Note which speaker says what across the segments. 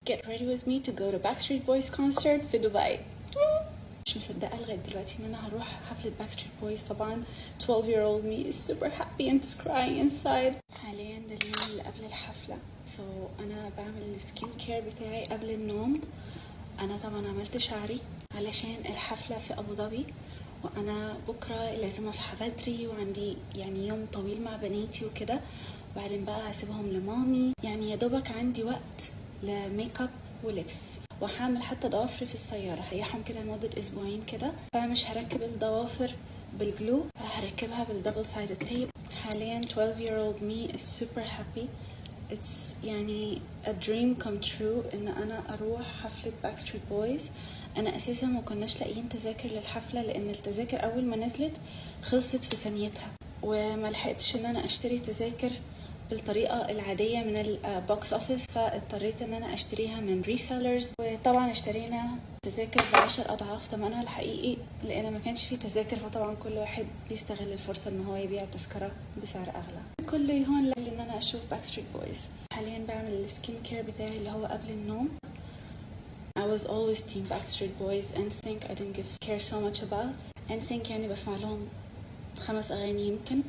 Speaker 1: Get ready with me to go to Backstreet Boys concert في دبي. مش مصدقة لغاية دلوقتي ان انا هروح حفلة Backstreet Boys. طبعا 12-year-old me is super happy and is crying inside. حاليا ده اليوم اللي قبل الحفلة، so انا بعمل السكين كير بتاعي قبل النوم. انا طبعا عملت شعري علشان الحفلة في ابو ظبي، وانا بكرة لازم اصحى بدري وعندي يعني يوم طويل مع بناتي وكده، وبعدين بقى هسيبهم لمامي. يعني يا دوبك عندي وقت لميك اب ولبس، وهعمل حتى ضوافري في السيارة، هريحهم كده لمدة اسبوعين كده. فمش هركب الضوافر بالجلو، هركبها بالدبل سايد تيب. حاليا 12-year-old me is super happy. It's يعني a dream come true ان انا اروح حفلة Backstreet Boys. انا اساسا ما كناش لاقيين تذاكر للحفلة، لان التذاكر اول ما نزلت خلصت في ثانيتها، وما لحقتش ان انا اشتري تذاكر بالطريقة العادية من البوكس اوفيس، فاضطريت ان انا اشتريها من ريسيلرز. وطبعا اشترينا تذاكر ب10 اضعاف ثمنها الحقيقي، لان ما كانش فيه تذاكر، فطبعا كل واحد بيستغل الفرصة ان هو يبيع تذكرة بسعر اغلى. كل يهون لي ان انا اشوف Backstreet Boys. حاليا بعمل السكين كير بتاعي اللي هو قبل النوم. I was always team Backstreet Boys. NSYNC I didn't care so much about. NSYNC يعني بسمع لهم 5 أغاني يمكن.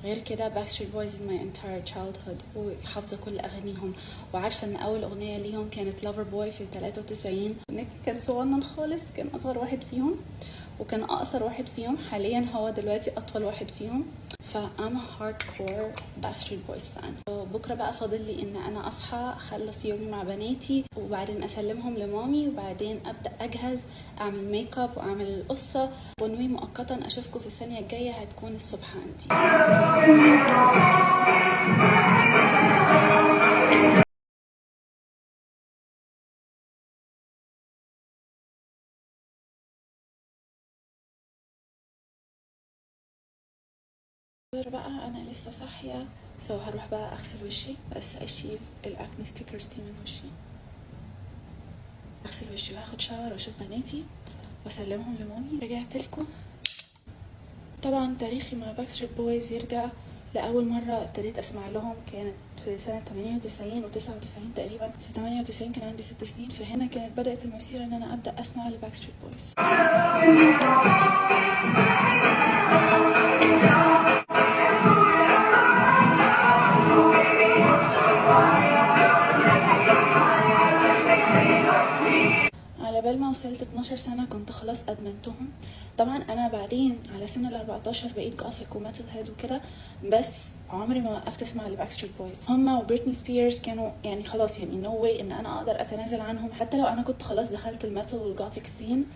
Speaker 1: غير كده Backstreet Boys in my entire childhood، وحافظة كل أغانيهم، وعارفة إن أول أغنية ليهم كانت Lover Boy في 93. نيك كان صغنن خالص، كان أصغر واحد فيهم وكان أقصر واحد فيهم. حاليا هو دلوقتي أطول واحد فيهم. I'm a hardcore Backstreet Boys fan. بكرة بقى فاضل لي إن أنا أصحى أخلص يومي مع بناتي، وبعدين أسلمهم لمامي، وبعدين أبدأ أجهز، أعمل ميك اب وأعمل القصة. ونوي مؤقتا أشوفكم في الثانية الجاية، هتكون الصبح عندي. بقى انا لسه صاحيه، هروح بقى اغسل وشي، بس اشيل الاكني ستيكرز دي من وشي، اغسل وشي وهاخد شاور واشوف بناتي واسلمهم لمامي. رجعت لكم. طبعا تاريخي مع Backstreet Boys يرجع لاول مره ابتديت اسمع لهم كانت في سنه 98 و99 تقريبا. في 98 كان عندي 6 سنين، فهنا كانت بدات المسيره ان انا ابدا اسمع لBackstreet Boys. على بال ما وصلت 12 سنة كنت خلاص أدمنتهم. طبعا أنا بعدين على سن ال14 بقيت جاثيك وميتال هيد وكده، بس عمري ما وقفت أسمع لباكستريت بويز. هما وبريتني سبيرز كانوا يعني خلاص، يعني نو واي إن أنا أقدر أتنازل عنهم. حتى لو أنا كنت خلاص دخلت الميتال والجاثيك سين،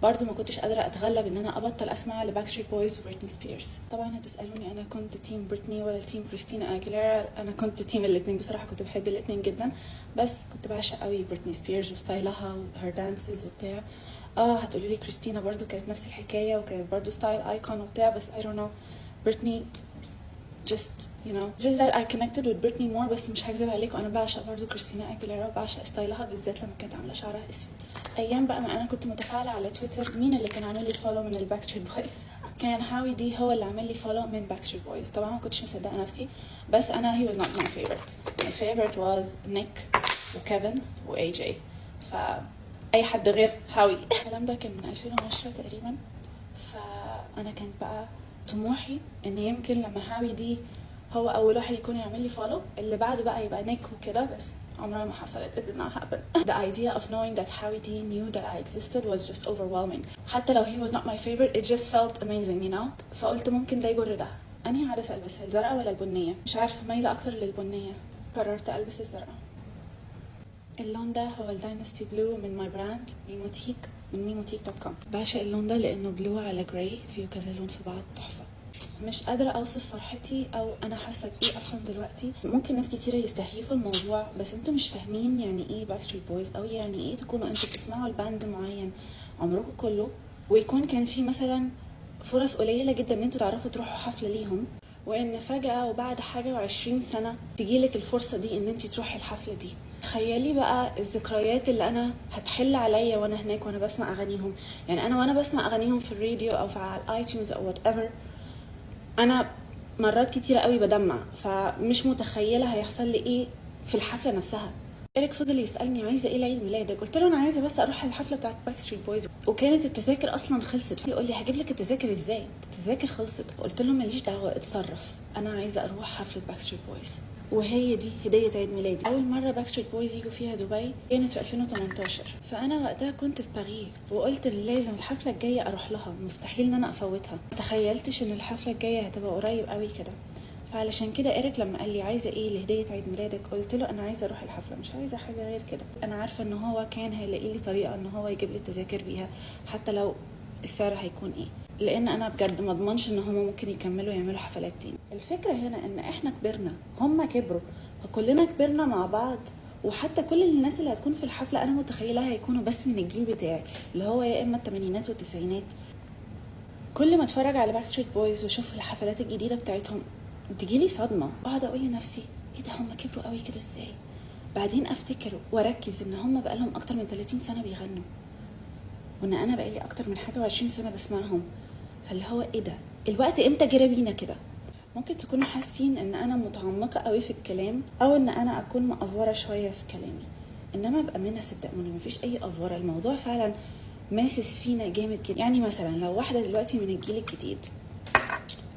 Speaker 1: برضو ما كنتش قادرة أتغلب إن أنا أبطل أسمع لباكستريت بويز وبريتني سبيرز. طبعا هتسألوني أنا كنت تيم بريتني ولا تيم كريستينا أجيليرا؟ أنا كنت تيم الاتنين بصراحة، كنت بحب الاتنين جدا، بس كنت بعشق قوي بريتني سبيرز وستايلها وهر دانسز وبتاع. هتقولي لي كريستينا برضو كانت نفس الحكاية، وكانت برضو ستايل ايكون وبتاع، بس I don't know. بريتني just that I connected with Britney more. بس مش هكذب عليكم، انا بعشق برضو كريستينا اجيليرا، وبعشق ستايلها بالذات لما كانت عامله شعرها اسود. ايام بقى ما انا كنت متفاعله على تويتر، مين اللي كان عامل لي فولو من الباكستريت بويز؟ كان هاوي دي هو اللي عامل لي فولو من باكستريت بويز. طبعا ما كنتش مصدقه نفسي، بس انا he was not my favorite. My favorite was نيك وكيفن واي جي، فاي حد غير هاوي. الكلام ده كان من 2010 تقريبا. فانا كانت بقى طموحي ان يمكن لما هاوي دي هو اول واحد يكون يعمل لي فولو، اللي بعده بقى يبقى نيك وكده، بس عمرها ما حصلت. It did not happen. The idea of knowing that Howie D knew that I existed was just overwhelming. حتى لو he was not my favorite, it just felt amazing, فقلت ممكن ده يجر ده. أنهي عدسة ألبسها، الزرقاء ولا البنية؟ مش عارفة، مايلة أكتر للبنية. قررت ألبس الزرقاء. اللون ده هو الداينستي بلو من ماي براند ميموتيك، من ميموتيك.com. بعشق اللون ده لأنه بلو على جراي، فيه كذا لون في بعض، تحفة. مش قادرة أوصف فرحتي أو أنا حاسة بإيه أصلا دلوقتي. ممكن ناس كتيرة يستهيفوا الموضوع، بس انتوا مش فاهمين يعني إيه باكستريت بويز، أو يعني إيه تكونوا انتوا بتسمعوا الباند معين عمركم كله، ويكون كان في مثلا فرص قليلة جدا إن انتوا تعرفوا تروحوا حفلة ليهم، وإن فجأة وبعد حاجة و20 سنة تجيلك الفرصة دي إن انتي تروحي الحفلة دي. تخيلي بقى الذكريات اللي انا هتحل عليا وانا هناك وانا بسمع اغانيهم. يعني انا وانا بسمع اغانيهم في الراديو او على الايتونز او وات ايفر، انا مرات كتيره قوي بدمع، فمش متخيله هيحصل لي ايه في الحفله نفسها. إيريك فضل يسألني عايزة ايه لعيد ميلادك، قلت له انا عايزة بس اروح الحفلة بتاعت باك ستريت بويز، وكانت التذاكر اصلا خلصت. يقول لي هجيب لك التذاكر ازاي، التذاكر خلصت. قلت له ماليش دعوة، اتصرف، انا عايزة اروح حفلة باك ستريت بويز. وهي دي هدية عيد ميلادي. اول مرة باك ستريت بويز يجوا فيها دبي كانت في 2018، فانا وقتها كنت في باريس، وقلت ان لازم الحفلة الجاية اروح لها، مستحيل ان انا افوتها. متخيلتش ان الحفلة الجاية هتبقى قريب قوي كده. فعلشان كده إيريك لما قال لي عايزه ايه لهديه عيد ميلادك، قلت له انا عايزه اروح الحفله، مش عايزه حاجه غير كده. انا عارفه ان هو كان هيلاقي لي طريقه ان هو يجيب لي التذاكر بيها، حتى لو السعر هيكون ايه، لان انا بجد ما اضمنش ان هم ممكن يكملوا يعملوا حفلات تاني. الفكره هنا ان احنا كبرنا، هم كبروا، فكلنا كبرنا مع بعض. وحتى كل الناس اللي هتكون في الحفله انا متخيلها هيكونوا بس من الجيل بتاعي، اللي هو يا اما الثمانينات والتسعينات. كل ما اتفرج على باك ستريت بويز واشوف الحفلات الجديده بتاعتهم تجيلي صدمه، اقعد اقول لنفسي ايه ده، هم كبروا قوي كده ازاي؟ بعدين افتكر واركز ان هم بقالهم اكتر من 30 سنه بيغنوا، وان انا بقالي اكتر من حاجه و20 سنه بسمعهم. فاللي هو ايه ده، الوقت امتى جرى بينا كده؟ ممكن تكونوا حاسين ان انا متعمقه قوي في الكلام، او ان انا اكون مأفوره شويه في كلامي، انما بامانه صدقوني مفيش اي افوره، الموضوع فعلا ماسس فينا جامد جدا. يعني مثلا لو واحده دلوقتي من الجيل الجديد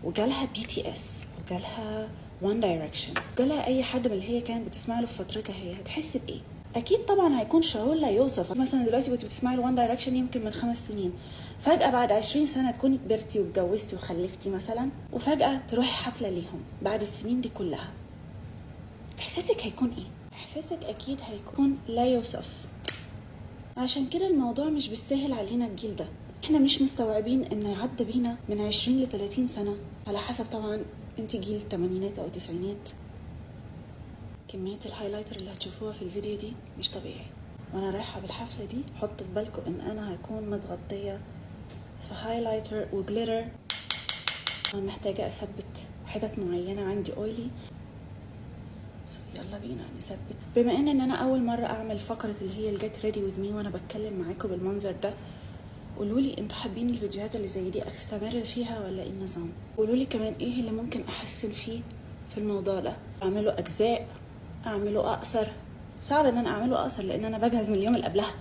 Speaker 1: وجالها BTS وجالها وان دايركشن، جالها اي حد من اللي هي كانت بتسمع له في فترتها، هي هتحس بايه؟ اكيد طبعا هيكون شعور لا يوصف. مثلا دلوقتي كنت بتسمعي الوان دايركشن يمكن من 5 سنين، فجاه بعد 20 سنه تكوني كبرتي واتجوزتي وخلفتي مثلا، وفجاه تروحي حفله ليهم بعد السنين دي كلها، احساسك هيكون ايه؟ احساسك اكيد هيكون لا يوصف. عشان كده الموضوع مش بالسهل علينا الجيل ده، احنا مش مستوعبين ان عدى بينا من 20 ل 30 سنة، على حسب طبعا انت جيل الثمانينات او التسعينات. كمية الهايلايتر اللي هتشوفوها في الفيديو دي مش طبيعي. وانا رايحة بالحفلة دي حط في بالكم ان انا هكون متغطية في هايلايتر وجليتر. انا محتاجة اثبت حتت معينة عندي اويلي، يلا بينا نثبت. بما ان انا اول مرة اعمل فقرة اللي هي الجيت ريدي وذ مي وانا بتكلم معاكم بالمنظر ده، قولولي انتوا حابين الفيديوهات اللي زي دي استمر فيها ولا ايه النظام؟ قولولي كمان ايه اللي ممكن احسن فيه في الموضوع ده، اعمله اجزاء، اعمله اقصر. صعب ان انا اعمله اقصر لان انا بجهز من اليوم اللي قبلها.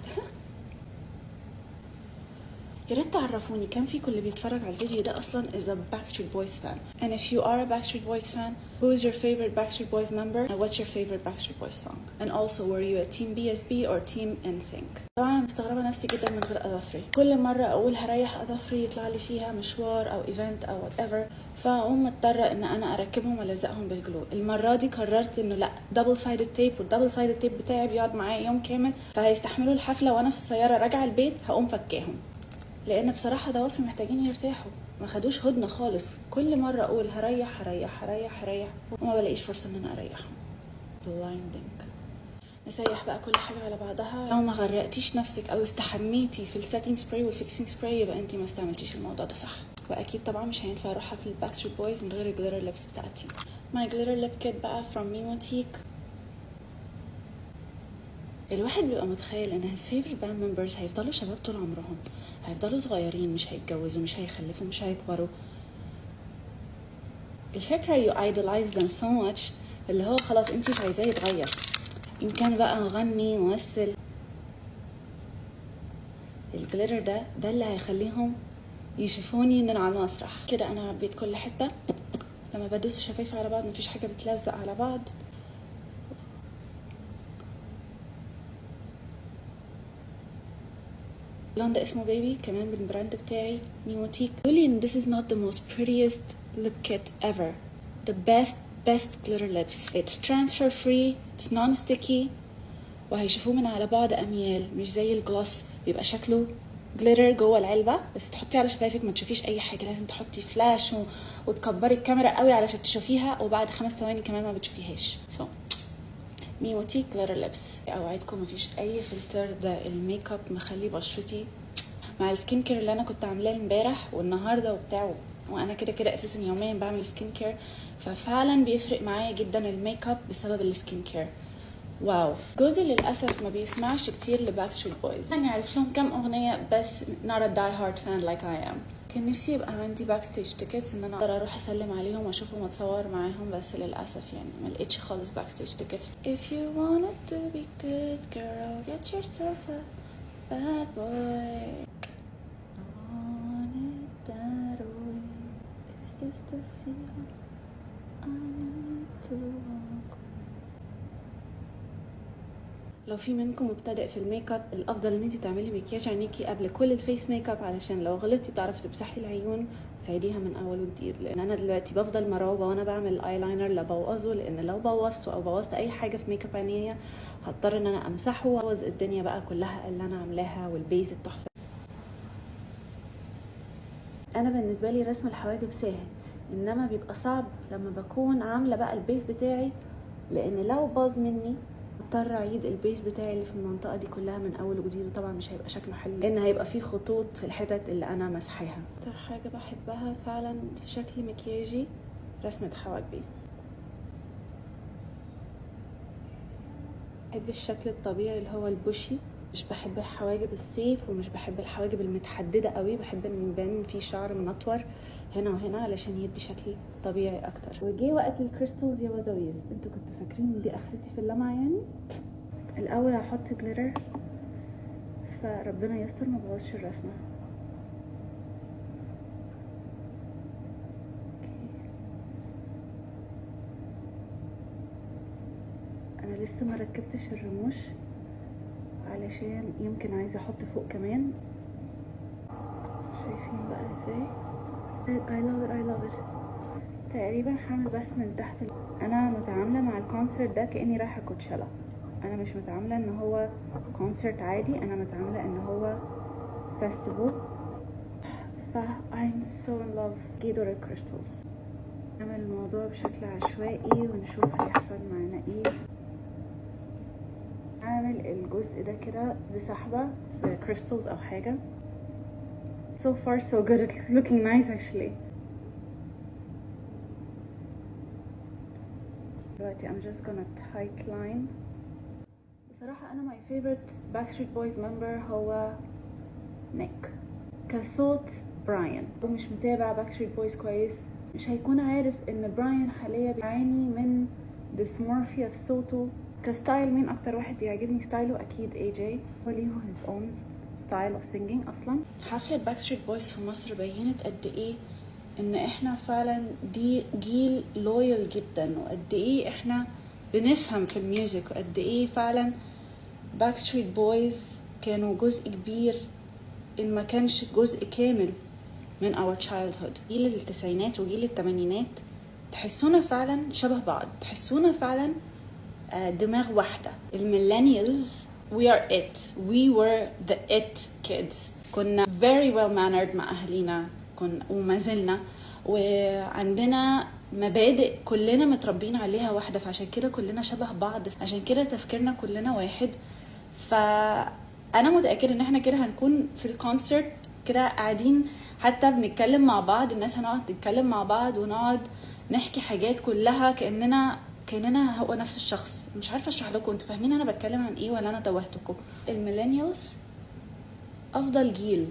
Speaker 1: يا ريت تعرفوني كم فيكم اللي بيتفرج على الفيديو ده اصلا is a Backstreet Boys fan, and if you are a Backstreet Boys fan, who is your favorite Backstreet Boys member and what's your favorite Backstreet Boys song, and also were you a team BSB or team NSYNC. طبعا انا مستغربه نفسي جدا من غير اظافري، كل مره اقول هريح اظافري يطلع لي فيها مشوار او ايفنت او whatever، فاقوم مضطره ان انا اركبهم والزقهم بالجلو. المره دي قررت انه لا، دبل سايدد تيب، والدبل سايدد تيب بتاعي بيقعد معايا يوم كامل، فهيستحملوا الحفله وانا في السياره راجعه البيت هقوم فكاهم، لان بصراحه ضوافري محتاجين يرتاحوا، ما خدوش هدنه خالص. كل مره اقول هريح هريح هريح هريح وما بلاقيش فرصه ان انا اريحهم. بلايندنج. نسيح بقى كل حاجه على بعضها. لو ما غرقتيش نفسك او استحميتي في السيتنج سبراي والفيكسنج سبراي يبقى انت ما استعملتيش الموضوع ده صح. واكيد طبعا مش هينفع اروح حفله باكستريت بويز من غير الجليتر ليبس بتاعتي. ماي جليتر ليب كيت بقى from ميموتيك. الواحد بيبقى متخيل ان his favorite band members هيفضلوا شباب طول عمرهم، هيفضلوا صغيرين، مش هيتجوزوا، مش هيخلفوا، مش هيكبروا. الفكرة you idolize them so much اللي هو خلاص انتي مش عايزاه يتغير، ان كان بقى مغني، ممثل. الجليتر ده اللي هيخليهم يشوفوني ان انا على المسرح كده انا عبيت كل حتة. لما بدوس الشفايف على بعض مفيش حاجة بتلزق على بعض. اللون ده اسمه بيبي، كمان بالبراند بتاعي ميموتيك. بيقولي ان this is not the most prettiest lip kit ever, the best glitter lips. It's transfer free, it's non-sticky، وهيشوفوه من على بعد اميال، مش زي الجلوس بيبقى شكله جليتر جوه العلبه بس تحطيه على شفايفك ما تشوفيش اي حاجه، لازم تحطي فلاش وتكبري الكاميرا قوي علشان تشوفيها، وبعد 5 ثواني كمان ما بتشوفيهاش. ميموتيك جليتر ليبس. اوعدكم مفيش اي فلتر، ده الميك اب مخلي بشرتي مع السكين كير اللي انا كنت عاملاه امبارح والنهارده وبتاع، وانا كده اساسا يوميا بعمل سكين كير، ففعلا بيفرق معايا جدا الميك اب بسبب السكين كير. واو. جوزي للاسف ما بيسمعش كتير لباكستريت بويز، يعني عارف لهم كم اغنيه بس not a die hard fan like I am. كان نفسي يبقى عندي باك ستيج تيكتس ان انا اقدر اروح اسلم عليهم واشوفهم واتصور معاهم، بس للاسف يعني ما لقيتش خالص باك ستيج تيكتس. If you wanted to be good girl, get yourself a bad boy. I want it that way. Is this the feeling I need to walk with? لو في منكم مبتدئ في الميك اب، الافضل ان انت تعملي مكياج عينيكي قبل كل الفيس ميك اب، علشان لو غلطتي تعرفي تمسحي العيون وتعيديها من اول وجديد. لان انا دلوقتي بفضل مراوغه وانا بعمل الايلاينر لا بوظه، لان لو بوظته او بوظت اي حاجه في ميك اب عينيا هضطر ان انا امسحه وابوظ الدنيا بقى كلها اللي انا عاملاها والبيز التحفه. انا بالنسبه لي رسم الحواجب سهل، انما بيبقى صعب لما بكون عامله بقى البيز بتاعي، لان لو باظ مني اضطر اعيد البيز بتاعي اللي في المنطقه دي كلها من اول وجديد، وطبعا مش هيبقى شكله حلو لان هيبقى فيه خطوط في الحتت اللي انا مسحاها. اكتر حاجه بحبها فعلا في شكل مكياجي رسمه حواجبي. بحب الشكل الطبيعي اللي هو البوشي، مش بحب الحواجب السيف ومش بحب الحواجب المتحدده قوي، بحب ان يبان فيه شعر منطور هنا وهنا علشان يدي شكل طبيعي اكتر. وجي وقت الكريستالز يا وزويز. انتوا كنتوا فاكرين ان دي اخرتي في اللمعه يعني؟ الاول هحط جليتر، فربنا يستر ما بوظش الرسمه. انا لسه ما ركبتش الرموش علشان يمكن عايزه احط فوق كمان. شايفين بقى ازاي؟ I love it. تقريبا هعمل بس من تحت. انا متعامله مع الكونسرت ده كاني رايحه كوتشيلا، انا مش متعامله ان هو كونسرت عادي، انا متعامله ان هو فيستيفال. ف I'm so in love جيدور الكريستالز. نعمل الموضوع بشكل عشوائي ونشوف هيحصل معانا ايه. اعمل الجزء ده كده بسحبه بكريستالز او حاجه. So far so good, it's looking nice actually. دلوقتي I'm just gonna tight line. بصراحة أنا my favorite Backstreet Boys member هو نيك. كصوت براين، ومش متابع Backstreet Boys كويس مش هيكون عارف إن براين حاليا بيعاني من dysmorphia في صوته. كستايل مين أكتر واحد بيعجبني ستايله؟ أكيد AJ، هو ليه his own style of singing أصلا. حفلة Backstreet Boys في مصر بينت قد إيه ان احنا فعلا دي جيل لويال جدا، وقد ايه احنا بنفهم في الميوزك، وقد ايه فعلا باكستريت بويز كانوا جزء كبير ان ما كانش جزء كامل من our childhood. جيل التسعينات وجيل الثمانينات تحسونا فعلا شبه بعض، تحسونا فعلا دماغ واحدة. الميلينيالز we were the it kids. كنا very well mannered مع أهلنا، وما زلنا، وعندنا مبادئ كلنا متربين عليها واحدة، فعشان كده كلنا شبه بعض، عشان كده تفكيرنا كلنا واحد. فأنا متأكد ان احنا كده هنكون في الكونسرت كده قاعدين حتى بنتكلم مع بعض، الناس هنقعد نتكلم مع بعض ونقعد نحكي حاجات كلها كأننا هو نفس الشخص. مش عارفة اشرح لكم، انتوا فاهمين انا بتكلم عن ايه ولا انا توهتكم؟ الميلينيالز افضل جيل.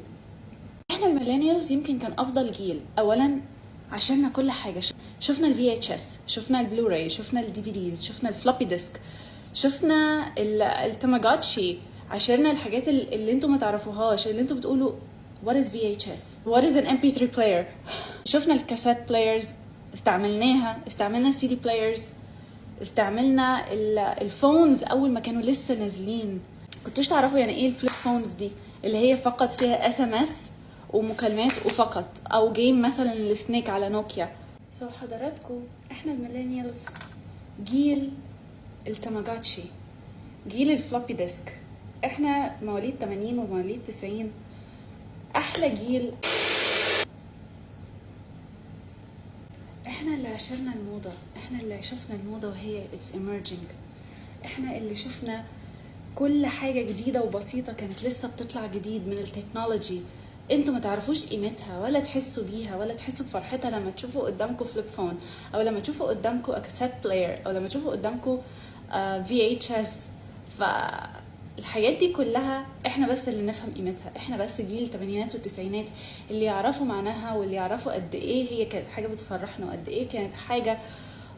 Speaker 1: احنا الميلينيالز يمكن كان افضل جيل، اولا عشاننا كل حاجه، شفنا الفي اتش اس، شفنا البلوراي، شفنا الدي في ديز، شفنا الفلوبي ديسك، شفنا التاماغاتشي، عشاننا الحاجات اللي انتوا ما تعرفوهاش، اللي انتوا بتقولوا what is VHS what is an MP3 player. شفنا الكاسيت بلايرز، استعملنا سي دي بلايرز، استعملنا الفونز اول ما كانوا لسه نازلين. كنتوش تعرفوا يعني ايه الفليب فونز دي اللي هي فقط فيها SMS ومكالمات وفقط، او جيم مثلا السنيك على نوكيا. حضراتكم احنا الميلينيالز جيل التاماغاتشي، جيل الفلوبي ديسك. احنا مواليد 80 ومواليد 90، احلى جيل. احنا اللي عشرنا الموضة، احنا اللي شفنا الموضة وهي it's emerging، احنا اللي شفنا كل حاجة جديدة وبسيطة كانت لسه بتطلع جديد من التكنولوجي. انتوا ما تعرفوش قيمتها ولا تحسوا بيها ولا تحسوا بفرحتها لما تشوفوا قدامكم فليب فون، او لما تشوفوا قدامكم كاسيت بلاير، او لما تشوفوا قدامكم VHS. الحاجات دي كلها احنا بس اللي نفهم قيمتها، احنا بس جيل الثمانينات والتسعينات اللي يعرفوا معناها، واللي يعرفوا قد ايه هي كانت حاجه بتفرحنا، وقد ايه كانت حاجه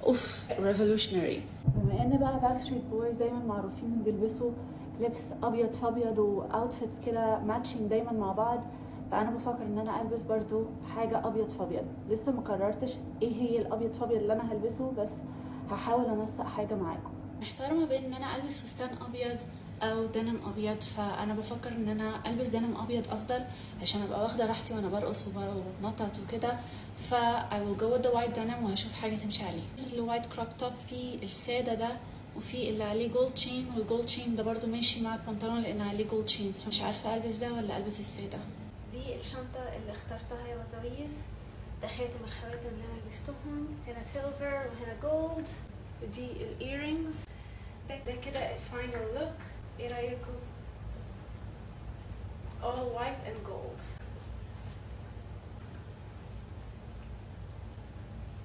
Speaker 1: اوف ريفولوشنري. بما ان بقى باك ستريت بويز دايما معروفين بيلبسوا لبس ابيض في ابيض واوتفيتس كده ماتشنج دايما مع بعض، فانا بفكر ان انا البس برضو حاجه ابيض في ابيض. لسه ما قررتش ايه هي الابيض في ابيض اللي انا هلبسه، بس هحاول انسق حاجه معاكم. محتاره ما بين ان انا البس فستان ابيض او دنم ابيض، فانا بفكر ان انا البس دنم ابيض افضل عشان ابقى واخده راحتي وانا برقص وبنطط وكده. ف I will go with the white denim وهشوف حاجه تمشي عليه. الوايت كروب توب في الساده ده، وفي اللي عليه جولد تشين، والجولد تشين ده برضو ماشي مع البنطلون لان عليه جولد تشينز. مش عارفه البس ده ولا البس الساده. دي الشنطه اللي اخترتها يا وزويز، ده خاتم الخواتم اللي انا لبستهم، هنا سيلفر وهنا جولد. دي الايرينجز. ده كده الفاينل لوك. ايه رايكم؟ all white and gold.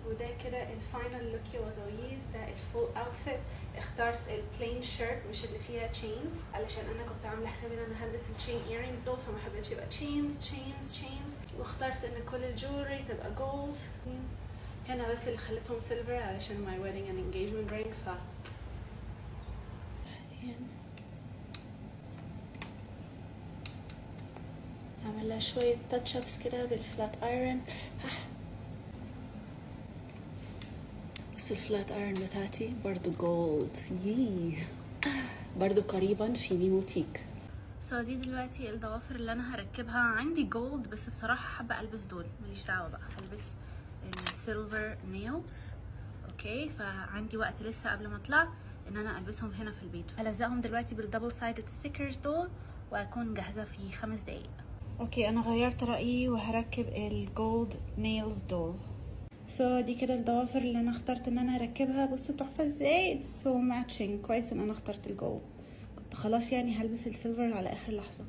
Speaker 1: وده كده الفاينل لوك يا وزويز. ده الفول اوتفيت. اخترت البلين شيرت مش اللي فيها تشينز، علشان انا كنت عامله حسابي ان انا هلبس التشين ايرينجز دول، فما حبيتش يبقى تشينز تشينز تشينز. واخترت ان كل الجولري تبقى جولد. هنا بس اللي خليتهم سيلفر علشان my wedding and engagement ring. ف هعمل لها شويه تاتش ابس كده بالفلات ايرون. بس الفلات ايرون بتاعتي برضو جولد، برضو قريبا في ميموتيك. دي دلوقتي الضوافر اللي انا هركبها. عندي جولد بس بصراحه حابه البس دول، ماليش دعوه بقى، هلبس السيلفر نيلز. اوكي، فعندي وقت لسه قبل ما اطلع ان انا البسهم هنا في البيت. هلزقهم دلوقتي بالدبل سايدد ستيكرز دول واكون جاهزه في 5 دقايق. اوكي، انا غيرت رايي وهركب الجولد نيلز دول. دي كده الضوافر اللي انا اخترت ان انا اركبها. بصوا تحفه ازاي، اتس سو ماتشنج. كويس ان انا اخترت الجولد، كنت خلاص يعني هلبس السيلفر على اخر لحظه.